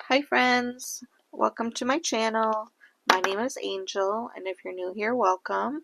Hi friends, welcome to my channel. My name is Angel, and if you're new here, welcome.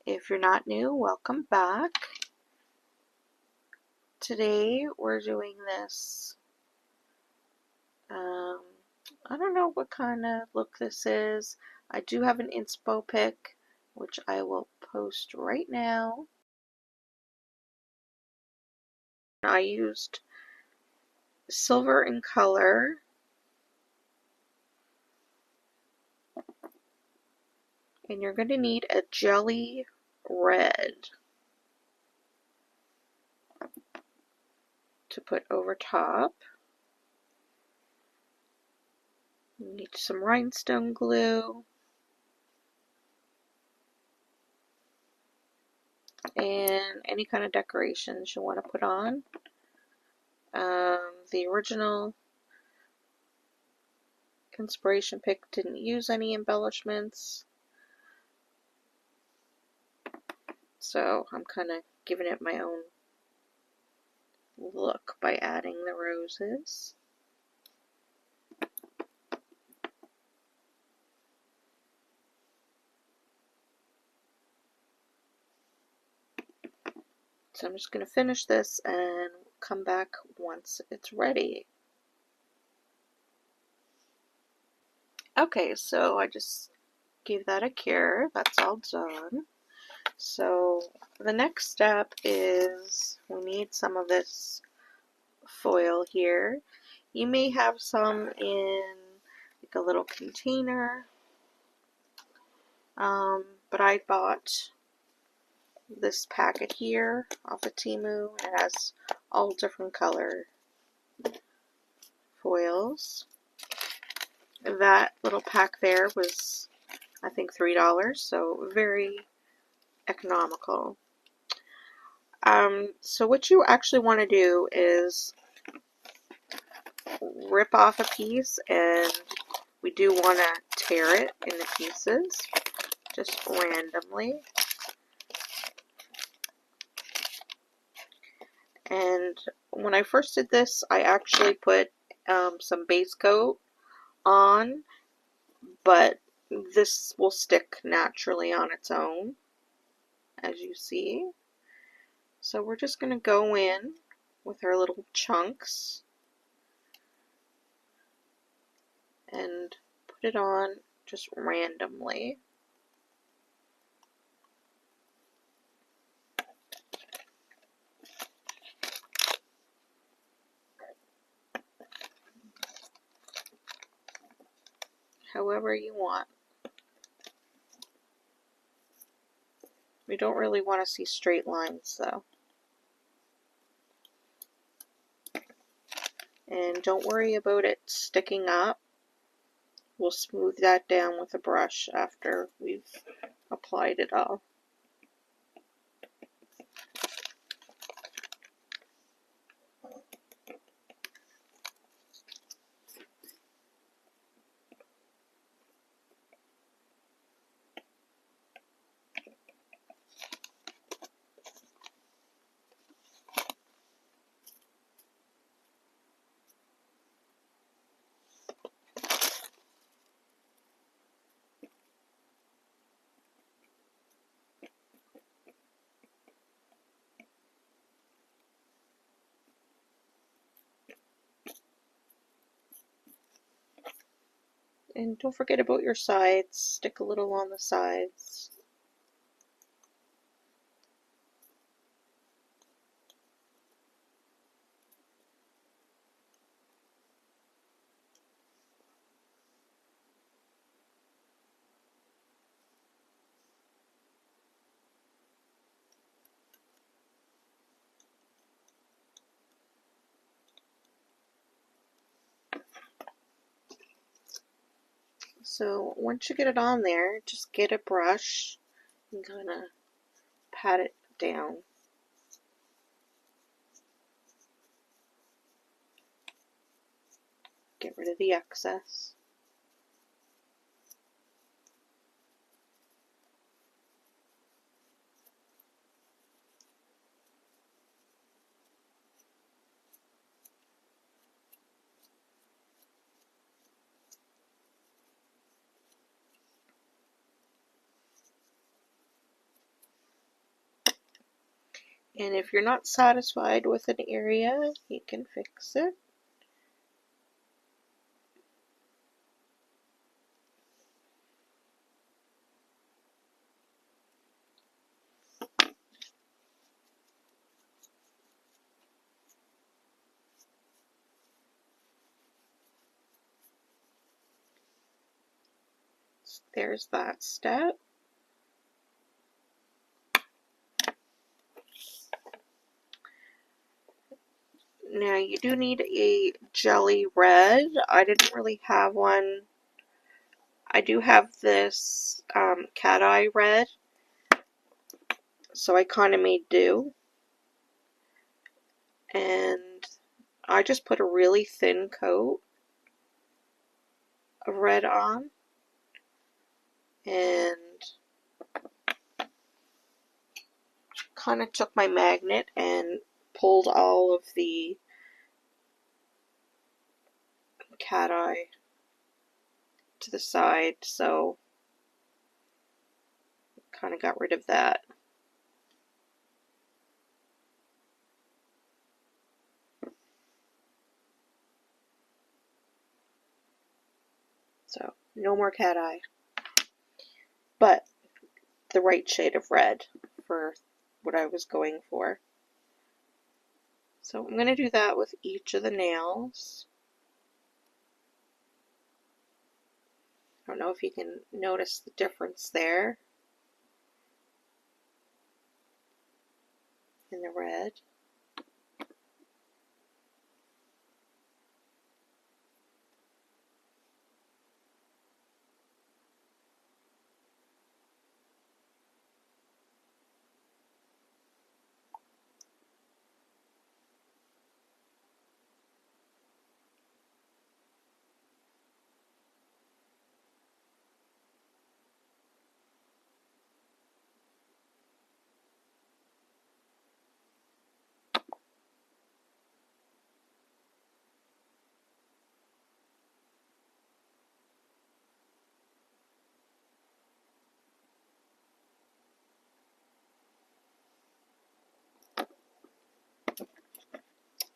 If you're not new, welcome back. Today we're doing this, I don't know what kind of look this is. I do have an inspo pic, which I will post right now. I used silver in color. And you're going to need a jelly red to put over top. You need some rhinestone glue and any kind of decorations you want to put on. The original inspiration pic didn't use any embellishments, so I'm kind of giving it my own look by adding the roses. So I'm just going to finish this and come back once it's ready. Okay, so I just gave that a cure. That's all done. So the next step is we need some of this foil here. You may have some in like a little container, but I bought this packet here off of Temu. It has all different color foils. That little pack there was, I think, $3, so very economical. So what you actually want to do is rip off a piece, and we do want to tear it into pieces just randomly. And when I first did this, I actually put some base coat on, but this will stick naturally on its own, as you see. So we're just going to go in with our little chunks and put it on just randomly. However you want. We don't really want to see straight lines though. And don't worry about it sticking up. We'll smooth that down with a brush after we've applied it all. And don't forget about your sides. Stick a little on the sides. So once you get it on there, just get a brush and kind of pat it down. Get rid of the excess. And if you're not satisfied with an area, you can fix it. There's that step. Now you do need a jelly red. I didn't really have one. I do have this cat eye red, so I kind of made do. And I just put a really thin coat of red on. And kind of took my magnet and pulled all of the cat eye to the side, so kind of got rid of that. So no more cat eye, but the right shade of red for what I was going for. So I'm going to do that with each of the nails. I don't know if you can notice the difference there in the red.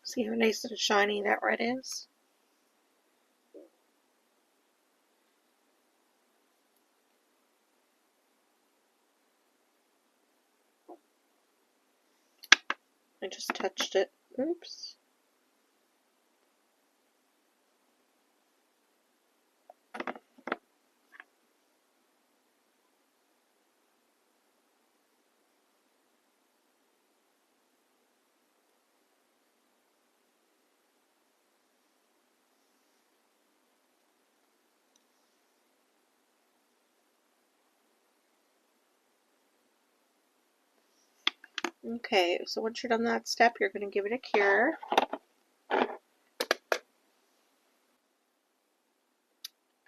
See how nice and shiny that red is? I just touched it. Oops. Okay, so once you're done that step, you're going to give it a cure.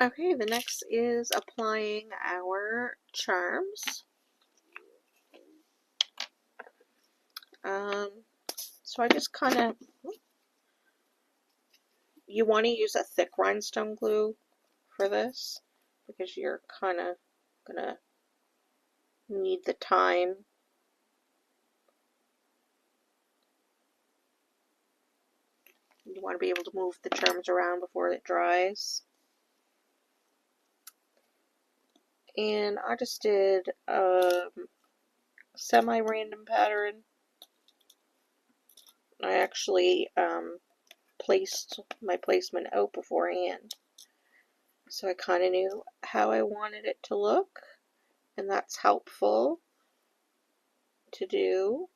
Okay, the next is applying our charms. So I just kind of, you want to use a thick rhinestone glue for this because you're kind of going to need the time. You want to be able to move the charms around before it dries. And I just did a semi-random pattern. I actually placed my placement out beforehand, so I kind of knew how I wanted it to look, and that's helpful to do.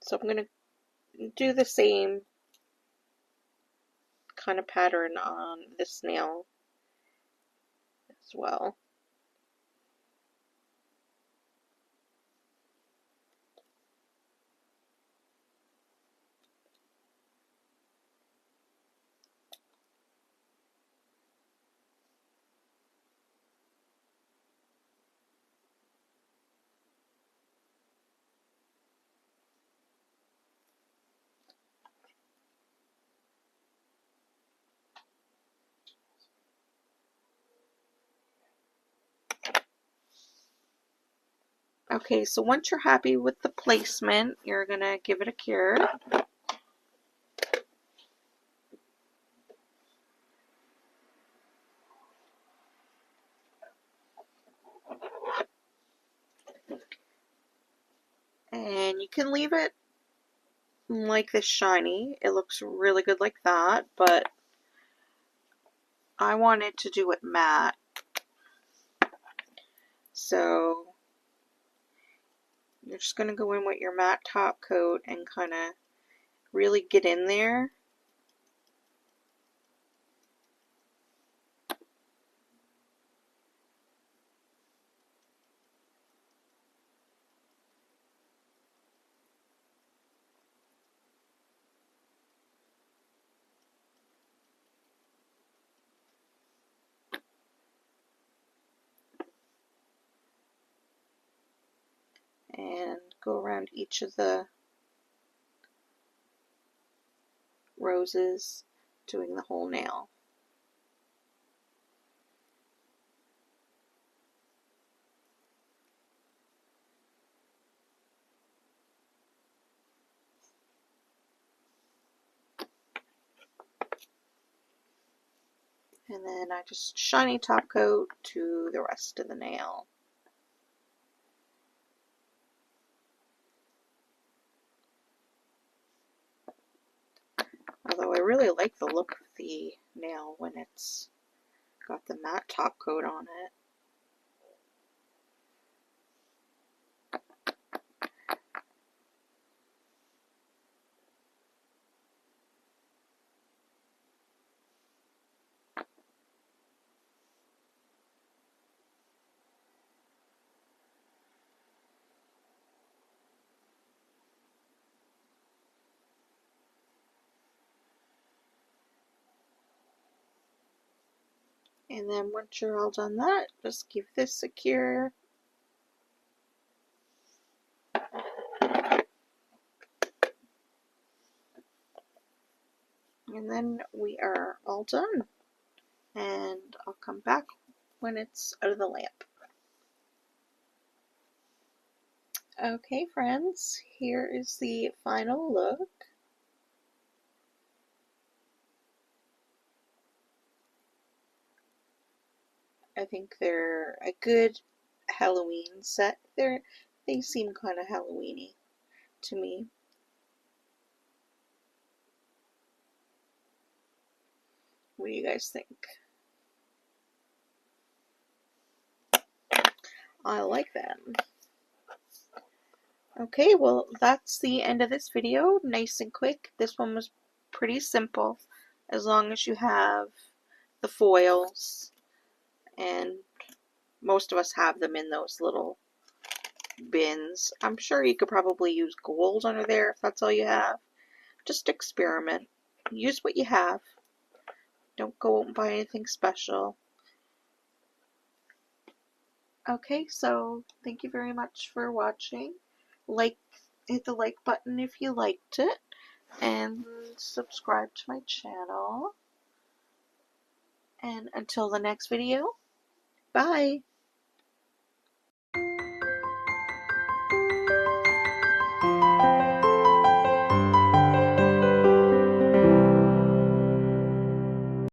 So I'm going to do the same kind of pattern on this nail as well. Okay, so once you're happy with the placement, you're going to give it a cure. And you can leave it like this shiny. It looks really good like that, but I wanted to do it matte. So you're just going to go in with your matte top coat and kind of really get in there. And go around each of the roses, doing the whole nail. And then I just shiny top coat to the rest of the nail. Although I really like the look of the nail when it's got the matte top coat on it. And then once you're all done that, just give this a cure. And then we are all done. And I'll come back when it's out of the lamp. Okay, friends, here is the final look. I think they're a good Halloween set. They seem kind of Halloweeny to me. What do you guys think? I like them. Okay, well, that's the end of this video. Nice and quick. This one was pretty simple, as long as you have the foils, and most of us have them in those little bins. I'm sure you could probably use gold under there if that's all you have. Just experiment. Use what you have. Don't go out and buy anything special. Okay, so thank you very much for watching. Hit the like button if you liked it, and subscribe to my channel. And until the next video, bye!